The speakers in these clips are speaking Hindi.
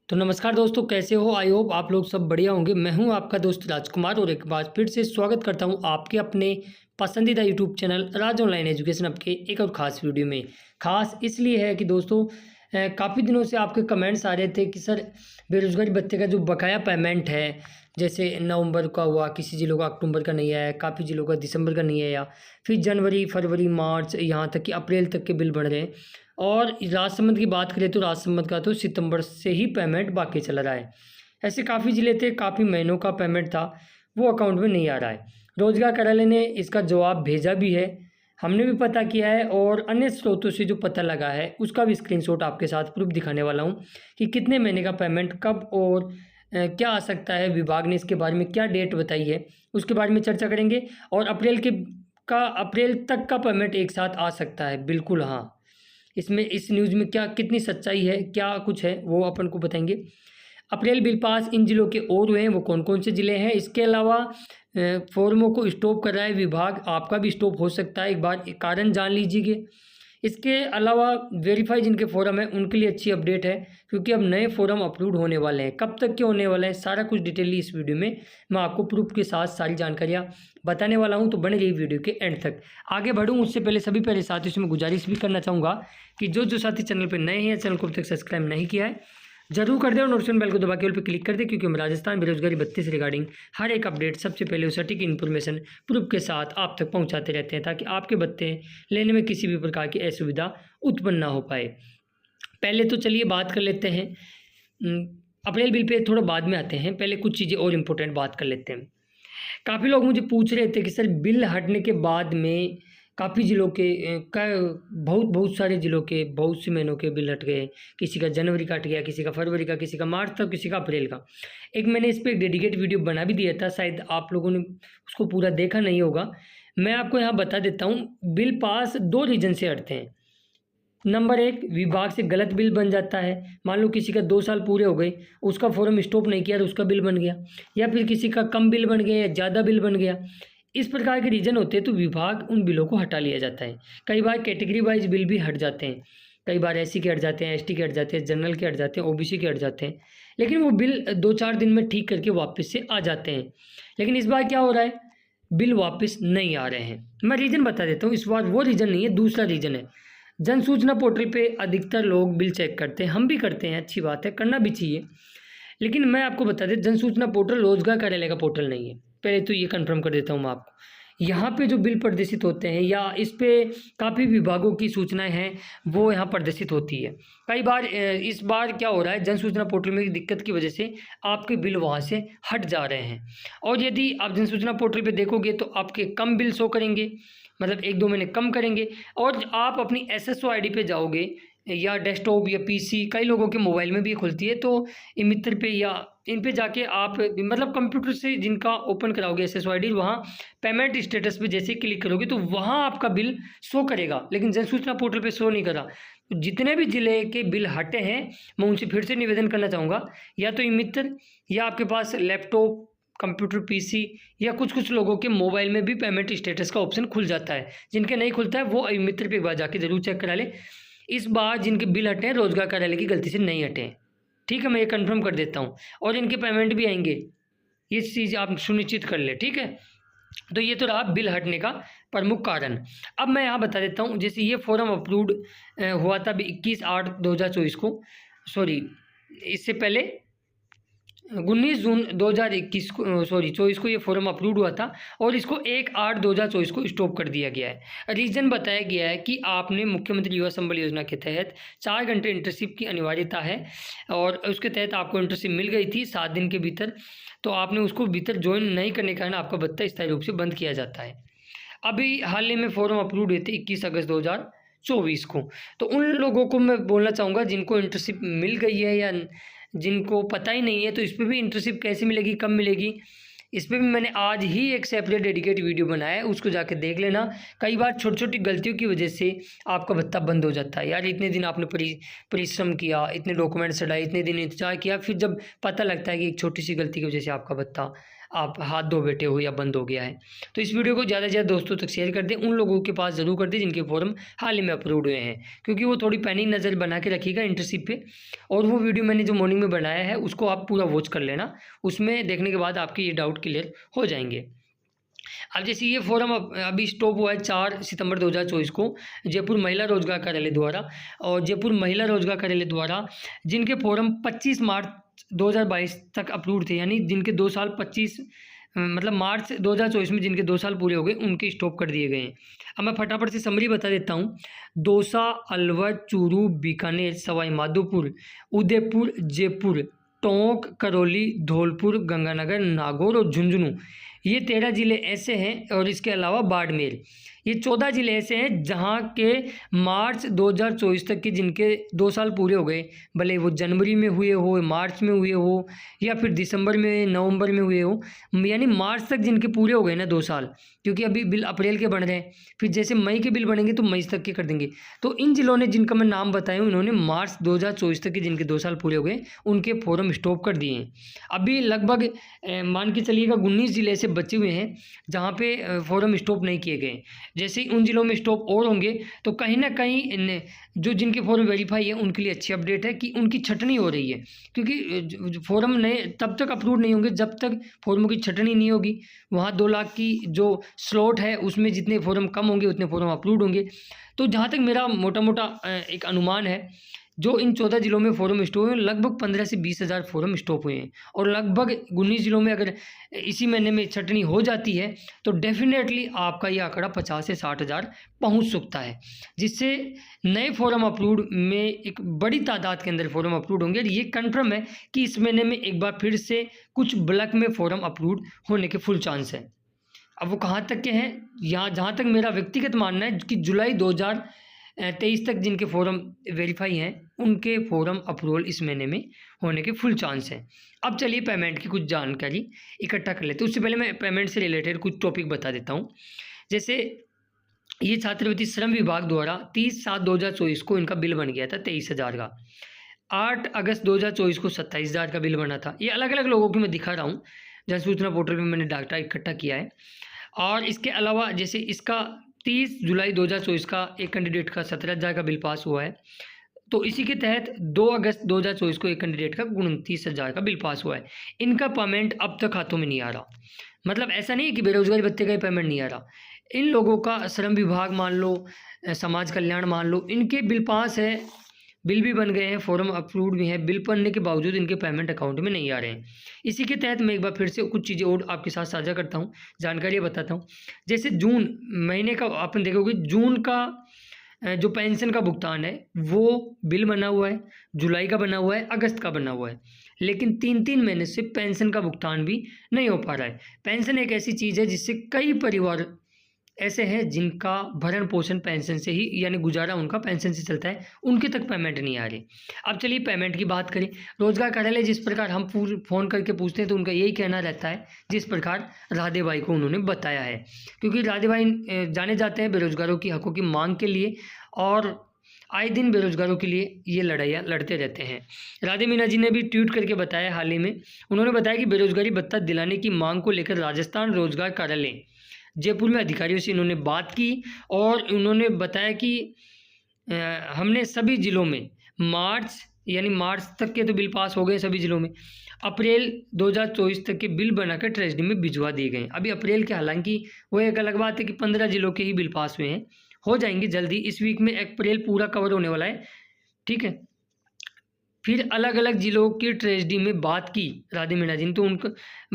तो नमस्कार दोस्तों, कैसे हो? आई होप आप लोग सब बढ़िया होंगे। मैं हूं आपका दोस्त राजकुमार और एक बार फिर से स्वागत करता हूं आपके अपने पसंदीदा यूट्यूब चैनल राज ऑनलाइन एजुकेशन आपके एक और ख़ास वीडियो में। ख़ास इसलिए है कि दोस्तों काफ़ी दिनों से आपके कमेंट्स आ रहे थे कि सर बेरोज़गारी भत्ते का जो बकाया पेमेंट है, जैसे नवंबर का हुआ, किसी ज़िलों का अक्टूबर का नहीं आया, काफ़ी ज़िलों का दिसंबर का नहीं आया, फिर जनवरी, फरवरी, मार्च, यहाँ तक कि अप्रैल तक के बिल बढ़ रहे हैं। और राजसमंद की बात करें तो राजसमंद का तो सितंबर से ही पेमेंट बाकी चला रहा है। ऐसे काफ़ी ज़िले थे, काफ़ी महीनों का पेमेंट था, वो अकाउंट में नहीं आ रहा है। रोजगार कार्यालय ने इसका जवाब भेजा भी है, हमने भी पता किया है और अन्य स्रोतों से जो पता लगा है उसका भी स्क्रीनशॉट आपके साथ प्रूफ दिखाने वाला हूँ कि कितने महीने का पेमेंट कब और क्या आ सकता है। विभाग ने इसके बारे में क्या डेट बताई है उसके बारे में चर्चा करेंगे। और अप्रैल तक का पेमेंट एक साथ आ सकता है, बिल्कुल हाँ। इसमें इस न्यूज़ में क्या कितनी सच्चाई है, क्या कुछ है, वो अपन को बताएंगे। अप्रैल बिल पास इन जिलों के और हुए हैं, वो कौन कौन से ज़िले हैं। इसके अलावा फॉर्मों को स्टॉप कर रहा है विभाग, आपका भी स्टॉप हो सकता है, एक बार कारण जान लीजिए। इसके अलावा वेरीफाई जिनके फॉर्म है उनके लिए अच्छी अपडेट है, क्योंकि अब नए फॉर्म अपलोड होने वाले हैं। कब तक के होने वाले हैं सारा कुछ डिटेली इस वीडियो में मैं आपको प्रूफ के साथ सारी जानकारियाँ बताने वाला हूं, तो बने रही वीडियो के एंड तक। आगे बढ़ूं उससे पहले सभी पहले साथियों से मैं गुजारिश भी करना चाहूँगा कि जो साथी चैनल पर नए हैं, चैनल को अब तक सब्सक्राइब नहीं किया है जरूर कर दे और नोटिफिकेशन बेल को दबा के ऑल पे क्लिक कर दे, क्योंकि हम राजस्थान बेरोजगारी भत्ते से रिगार्डिंग हर एक अपडेट सबसे पहले उस सटीक इन्फॉर्मेशन प्रूफ के साथ आप तक पहुंचाते रहते हैं, ताकि आपके भत्ते लेने में किसी भी प्रकार की असुविधा उत्पन्न ना हो पाए। पहले तो चलिए बात कर लेते हैं, अप्रैल बिल पे थोड़ा बाद में आते हैं, पहले कुछ चीज़ें और इम्पोर्टेंट बात कर लेते हैं। काफ़ी लोग मुझे पूछ रहे थे कि सर बिल हटने के बाद में काफ़ी ज़िलों के बहुत सारे ज़िलों के बहुत से महीनों के बिल हट गए। किसी का जनवरी का हट गया, किसी का फरवरी का, किसी का मार्च तक, किसी का अप्रैल का। एक मैंने इस पे एक डेडिकेट वीडियो बना भी दिया था, शायद आप लोगों ने उसको पूरा देखा नहीं होगा। मैं आपको यहाँ बता देता हूँ, बिल पास 2 रीज़न से हटते हैं। नंबर 1, विभाग से गलत बिल बन जाता है। मान लो किसी का 2 साल पूरे हो गए, उसका फॉर्म स्टॉप नहीं किया तो उसका बिल बन गया, या फिर किसी का कम बिल बन गया या ज़्यादा बिल बन गया। इस प्रकार के रीज़न होते हैं तो विभाग उन बिलों को हटा लिया जाता है। कई बार कैटेगरी वाइज बिल भी हट जाते हैं, कई बार एससी के हट जाते हैं, एसटी के हट जाते हैं, जनरल के हट जाते हैं, ओबीसी के हट जाते हैं। लेकिन वो बिल 2-4 दिन में ठीक करके वापस से आ जाते हैं। लेकिन इस बार क्या हो रहा है, बिल वापस नहीं आ रहे हैं। मैं रीज़न बता देता हूँ, इस बार वो रीज़न नहीं है, दूसरा रीज़न है। जन सूचना पोर्टल पे अधिकतर लोग बिल चेक करते हैं, हम भी करते हैं, अच्छी बात है, करना भी चाहिए। लेकिन मैं आपको बता दें, जन सूचना पोर्टल रोजगार कार्यालय का पोर्टल नहीं है, पहले तो ये कंफर्म कर देता हूँ मैं आपको। यहाँ पे जो बिल प्रदर्शित होते हैं या इस पे काफ़ी विभागों की सूचनाएं हैं वो यहाँ प्रदर्शित होती है। कई बार इस बार क्या हो रहा है, जन सूचना पोर्टल में दिक्कत की वजह से आपके बिल वहाँ से हट जा रहे हैं। और यदि आप जन सूचना पोर्टल पे देखोगे तो आपके कम बिल शो करेंगे, मतलब 1-2 महीने कम करेंगे। और आप अपनी एसएसओ आईडी पे जाओगे या डेस्कटॉप या पीसी, कई लोगों के मोबाइल में भी खुलती है, तो मित्र पे या इन पे जाके आप मतलब कंप्यूटर से जिनका ओपन कराओगे एसएसओ आईडी, वहाँ पेमेंट स्टेटस पे जैसे क्लिक करोगे तो वहाँ आपका बिल शो करेगा, लेकिन जन सूचना पोर्टल पे शो नहीं करा। तो जितने भी ज़िले के बिल हटे हैं मैं उनसे फिर से निवेदन करना चाहूँगा, या तो मित्र या आपके पास लैपटॉप, कंप्यूटर, पीसी, या कुछ लोगों के मोबाइल में भी पेमेंट स्टेटस का ऑप्शन खुल जाता है। जिनके नहीं खुलता है वो मित्र पे एक बार जाके ज़रूर चेक करा ले। इस बार जिनके बिल हटे हैं रोजगार कार्यालय की गलती से नहीं हटे हैं, ठीक है, मैं ये कंफर्म कर देता हूँ। और इनके पेमेंट भी आएंगे, ये चीज़ आप सुनिश्चित कर ले, ठीक है। तो ये तो रहा बिल हटने का प्रमुख कारण। अब मैं यहाँ बता देता हूँ, जैसे ये फॉर्म अप्रूव्ड हुआ था 21/8/2024 को, सॉरी इससे पहले 19 जून 2021 को, सॉरी 24 को ये फॉर्म अप्रूव हुआ था, और इसको 1/8/2024 को स्टॉप कर दिया गया है। रीज़न बताया गया है कि आपने मुख्यमंत्री युवा संबल योजना के तहत 4 घंटे इंटर्नशिप की अनिवार्यता है, और उसके तहत आपको इंटर्नशिप मिल गई थी 7 दिन के भीतर, तो आपने उसको भीतर ज्वाइन नहीं करने के कारण आपका भत्ता स्थायी रूप से बंद किया जाता है। अभी हाल ही में फॉर्म अप्रूव हुए थे 21 अगस्त 2024 को। तो उन लोगों को मैं बोलना चाहूँगा जिनको इंटर्नशिप मिल गई है या जिनको पता ही नहीं है, तो इस पे भी इंटर्नशिप कैसे मिलेगी, कब मिलेगी, इस पे भी मैंने आज ही एक सेपरेट डेडिकेट वीडियो बनाया है, उसको जाके देख लेना। कई बार छोटी छोटी गलतियों की वजह से आपका भत्ता बंद हो जाता है। यार इतने दिन आपने परिश्रम किया, इतने डॉक्यूमेंट्स चढ़ाए, इतने दिन इंतजार किया, फिर जब पता लगता है कि एक छोटी सी गलती की वजह से आपका भत्ता आप हाथ धो बैठे हो या बंद हो गया है। तो इस वीडियो को ज़्यादा से ज़्यादा दोस्तों तक शेयर कर दें, उन लोगों के पास ज़रूर कर दें जिनके फॉर्म हाल ही में अप्रूव्ड हुए हैं, क्योंकि वो थोड़ी पैनिक नज़र बना के रखिएगा इंटर्नशिप पे। और वो वीडियो मैंने जो मॉर्निंग में बनाया है उसको आप पूरा वॉच कर लेना, उसमें देखने के बाद आपके ये डाउट क्लियर हो जाएंगे। अब जैसे ये फोरम अभी स्टॉप हुआ है 4 सितंबर 2024 को जयपुर महिला रोजगार कार्यालय द्वारा, और जयपुर महिला रोजगार कार्यालय द्वारा जिनके फॉर्म 25 मार्च 2022 तक अप्रूव थे, यानी जिनके 2 साल 25 मतलब मार्च 2024 में जिनके 2 साल पूरे हो गए उनके स्टॉप कर दिए गए हैं। अब मैं फटाफट से समरी बता देता हूँ। दौसा, अलवर, चूरू, बीकानेर, सवाई माधोपुर, उदयपुर, जयपुर, टोंक, करौली, धौलपुर, गंगानगर, नागौर और झुंझुनू, ये 13 ज़िले ऐसे हैं, और इसके अलावा बाड़मेर, ये 14 ज़िले ऐसे हैं जहां के मार्च 2024 तक के जिनके 2 साल पूरे हो गए, भले वो जनवरी में हुए हो, मार्च में हुए हो, या फिर दिसंबर में, नवंबर में हुए हो, यानी मार्च तक जिनके पूरे हो गए ना 2 साल, क्योंकि अभी बिल अप्रैल के बन रहे हैं, फिर जैसे मई के बिल बनेंगे तो मई तक के कर देंगे। तो इन जिलों ने जिनका मैं नाम बताया हूँ, इन्होंने मार्च 2024 तक के जिनके 2 साल पूरे हो गए उनके फॉर्म स्टॉप कर दिए हैं। अभी लगभग मान के चलिएगा 19 ज़िले ऐसे बचे हुए हैं जहाँ पे फॉर्म स्टॉप नहीं किए गए। जैसे ही उन जिलों में स्टॉप और होंगे तो कहीं ना कहीं जो जिनके फॉर्म वेरीफाई है उनके लिए अच्छी अपडेट है कि उनकी छटनी हो रही है, क्योंकि फॉर्म नए तब तक अप्रूव नहीं होंगे जब तक फॉर्मों की छटनी नहीं होगी। वहाँ 2 लाख की जो स्लॉट है उसमें जितने फॉर्म कम होंगे उतने फॉर्म अप्रूव होंगे। तो जहाँ तक मेरा मोटा मोटा एक अनुमान है, जो इन 14 जिलों में फॉर्म स्टॉप हुए लगभग 15 से 20 हज़ार फॉर्म स्टॉप हुए हैं, और लगभग 19 जिलों में अगर इसी महीने में छटनी हो जाती है तो डेफिनेटली आपका ये आंकड़ा 50 से 60 हज़ार पहुँच सकता है, जिससे नए फॉर्म अप्रूव्ड में एक बड़ी तादाद के अंदर फॉर्म अप्रूव्ड होंगे। और ये कन्फर्म है कि इस महीने में एक बार फिर से कुछ ब्लॉक में फॉर्म अप्रूव्ड होने के फुल चांस है। अब वो कहाँ तक के हैं, यहाँ जहाँ तक मेरा व्यक्तिगत मानना है कि जुलाई 2023 तक जिनके फॉर्म वेरीफाई हैं उनके फॉर्म अप्रूवल इस महीने में होने के फुल चांस हैं। अब चलिए पेमेंट की कुछ जानकारी इकट्ठा कर लेते हैं। उससे पहले मैं पेमेंट से रिलेटेड कुछ टॉपिक बता देता हूँ। जैसे ये छात्रवृत्ति श्रम विभाग द्वारा 30/7/2024 को इनका बिल बन गया था 23,000 का। 8 अगस्त 2024 को 27,000 का बिल बना था। ये अलग अलग लोगों की मैं दिखा रहा हूँ, जन सूचना पोर्टल में मैंने डाटा इकट्ठा किया है। और इसके अलावा जैसे इसका 30 जुलाई 2024 का एक कैंडिडेट का 17,000 का बिल पास हुआ है, तो इसी के तहत 2 अगस्त 2024 को एक कैंडिडेट का 29,000 का बिल पास हुआ है। इनका पेमेंट अब तक हाथों में नहीं आ रहा। मतलब ऐसा नहीं है कि बेरोजगारी भत्ते का ही पेमेंट नहीं आ रहा। इन लोगों का श्रम विभाग मान लो, समाज कल्याण मान लो, इनके बिल पास है, बिल भी बन गए हैं, फॉर्म अप्रूव्ड भी हैं, बिल बनने के बावजूद इनके पेमेंट अकाउंट में नहीं आ रहे हैं। इसी के तहत मैं एक बार फिर से कुछ चीज़ें और आपके साथ साझा करता हूँ, जानकारियाँ बताता हूँ। जैसे जून महीने का आपने देखोगे, जून का जो पेंशन का भुगतान है वो बिल बना हुआ है, जुलाई का बना हुआ है, अगस्त का बना हुआ है, लेकिन 3-3 महीने से पेंशन का भुगतान भी नहीं हो पा रहा है। पेंशन एक ऐसी चीज़ है जिससे कई परिवार ऐसे हैं जिनका भरण पोषण पेंशन से ही, यानी गुजारा उनका पेंशन से चलता है, उनके तक पेमेंट नहीं आ रही। अब चलिए पेमेंट की बात करें। रोजगार कार्यालय जिस प्रकार हम फ़ोन करके पूछते हैं तो उनका यही कहना रहता है जिस प्रकार राधे भाई को उन्होंने बताया है, क्योंकि राधे भाई जाने जाते हैं बेरोजगारों की हकों की मांग के लिए, और आए दिन बेरोजगारों के लिए ये लड़ाइयाँ लड़ते रहते हैं। राधे मीना जी ने भी ट्वीट करके बताया हाल ही में, उन्होंने बताया कि बेरोजगारी भत्ता दिलाने की मांग को लेकर राजस्थान रोजगार कार्यालय जयपुर में अधिकारियों से इन्होंने बात की, और उन्होंने बताया कि हमने सभी ज़िलों में मार्च तक के तो बिल पास हो गए सभी ज़िलों में, अप्रैल 2024 तक के बिल बनाकर ट्रेजरी में भिजवा दिए गए। अभी अप्रैल के, हालांकि वो एक अलग बात है कि 15 ज़िलों के ही बिल पास हुए हैं, हो जाएंगे जल्दी। इस वीक में अप्रैल पूरा कवर होने वाला है, ठीक है। फिर अलग अलग ज़िलों की ट्रेजरी में बात की राधे मीना जी ने, तो उनको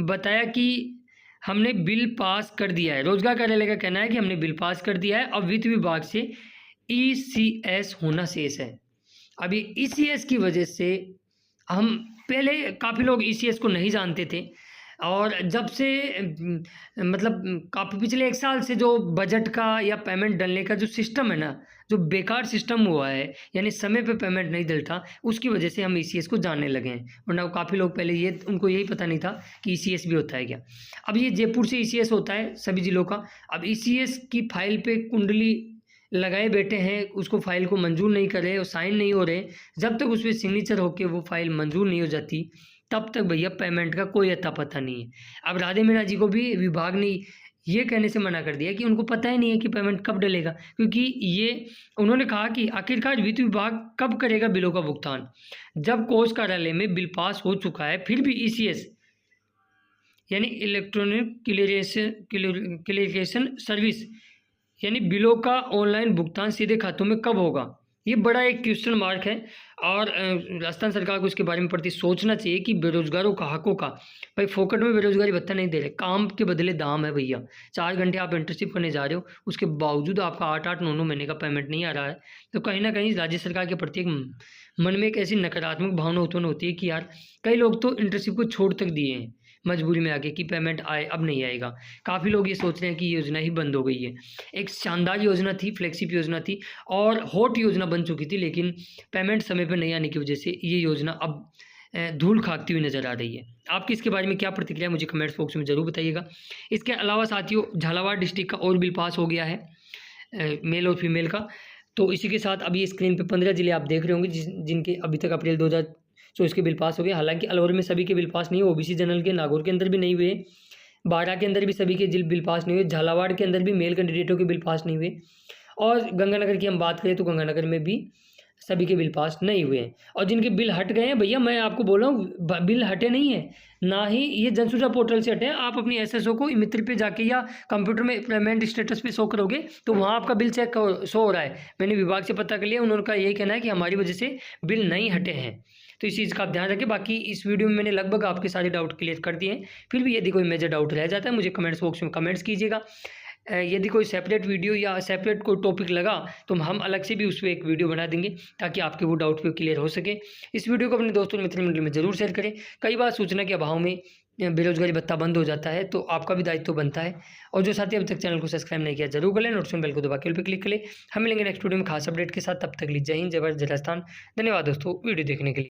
बताया कि हमने बिल पास कर दिया है। रोजगार कार्यालय का कहना है कि हमने बिल पास कर दिया है, अब वित्त विभाग से ECS होना शेष है। अभी ECS की वजह से हम पहले काफ़ी लोग ECS को नहीं जानते थे, और जब से मतलब काफ़ी पिछले 1 साल से जो बजट का या पेमेंट डलने का जो सिस्टम है ना, जो बेकार सिस्टम हुआ है, यानी समय पे पेमेंट नहीं डलता, उसकी वजह से हम ECS को जानने लगे हैं। वरना काफ़ी लोग पहले उनको यही पता नहीं था कि ECS भी होता है क्या। अब ये जयपुर से ECS होता है सभी ज़िलों का। अब ECS की फाइल पे कुंडली लगाए बैठे हैं, उसको फाइल को मंजूर नहीं कर रहे और साइन नहीं हो रहे। जब तक उस पर सिग्नेचर होकर वो फाइल मंजूर नहीं हो जाती तब तक भैया पेमेंट का कोई अता पता नहीं है। अब राधे मीणा जी को भी विभाग ने ये कहने से मना कर दिया कि उनको पता ही नहीं है कि पेमेंट कब डलेगा, क्योंकि ये उन्होंने कहा कि आखिरकार वित्त विभाग कब करेगा बिलों का भुगतान, जब कोष कार्यालय में बिल पास हो चुका है, फिर भी ईसीएस यानी इलेक्ट्रॉनिक क्लियरेशन सर्विस यानी बिलों का ऑनलाइन भुगतान सीधे खातों में कब होगा, ये बड़ा एक क्वेश्चन मार्क है। और राजस्थान सरकार को इसके बारे में प्रति सोचना चाहिए कि बेरोजगारों का हकों का, भाई फोकट में बेरोजगारी भत्ता नहीं दे रहे, काम के बदले दाम है भैया। 4 घंटे आप इंटर्नशिप करने जा रहे हो, उसके बावजूद आपका 8-8, 9-9 महीने का पेमेंट नहीं आ रहा है, तो कहीं ना कहीं राज्य सरकार के प्रति मन में एक ऐसी नकारात्मक भावना उत्पन्न होती है कि यार कई लोग तो इंटर्नशिप को छोड़ तक दिए हैं मजबूरी में आके कि पेमेंट आए, अब नहीं आएगा। काफ़ी लोग ये सोच रहे हैं कि ये योजना ही बंद हो गई है। एक शानदार योजना थी, फ्लेक्सिप योजना थी और हॉट योजना बन चुकी थी, लेकिन पेमेंट समय पर नहीं आने की वजह से ये योजना अब धूल खाती हुई नजर आ रही है। आपकी इसके बारे में क्या प्रतिक्रिया, मुझे कमेंट्स बॉक्स में जरूर बताइएगा। इसके अलावा साथियों, झालावाड़ डिस्ट्रिक्ट का और बिल पास हो गया है मेल और फीमेल का। तो इसी के साथ अभी स्क्रीन पे 15 जिले आप देख रहे होंगे जिनके अभी तक अप्रैल 2024 के बिल पास हो गए। हालांकि अलवर में सभी के बिल पास नहीं हुए, ओबीसी जनरल के नागौर के अंदर भी नहीं हुए, बारा के अंदर भी सभी के बिल पास नहीं हुए, झालावाड़ के अंदर भी मेल कैंडिडेटों के बिल पास नहीं हुए, और गंगानगर की हम बात करें तो गंगानगर में भी सभी के बिल पास नहीं हुए हैं। और जिनके बिल हट गए हैं भैया, मैं आपको बोल रहा हूँ बिल हटे नहीं है, ना ही ये जनसूचना पोर्टल से हटे हैं। आप अपनी एसएसओ को मित्र पे जाके या कंप्यूटर में पेमेंट स्टेटस पे शो करोगे तो वहाँ आपका बिल चेक शो हो रहा है। मैंने विभाग से पता कर लिया, उन्होंने का यही कहना है कि हमारी वजह से बिल नहीं हटे हैं, तो इस चीज़ का आप ध्यान रखें। बाकी इस वीडियो में मैंने लगभग आपके सारे डाउट क्लियर कर दिए हैं, फिर भी यदि कोई मेजर डाउट रह जाता है मुझे कमेंट्स बॉक्स में कमेंट्स कीजिएगा। यदि कोई सेपरेट वीडियो या सेपरेट कोई टॉपिक लगा तो हम अलग से भी उस पर एक वीडियो बना देंगे ताकि आपके वो डाउट भी क्लियर हो सके। इस वीडियो को अपने दोस्तों मित्र मंडल में जरूर शेयर करें। कई बार सूचना के अभाव में बेरोजगारी भत्ता बंद हो जाता है, तो आपका भी दायित्व बनता है। और जो साथी अभी तक चैनल को सब्सक्राइब नहीं किया जरूर कर लें, नोटिफिकेशन बेल को दबा के पे क्लिक करें। हम मिलेंगे नेक्स्ट वीडियो में खास अपडेट के साथ, तब तक लीजिए जय हिंद, जय भारत, जय राजस्थान। धन्यवाद दोस्तों वीडियो देखने के लिए।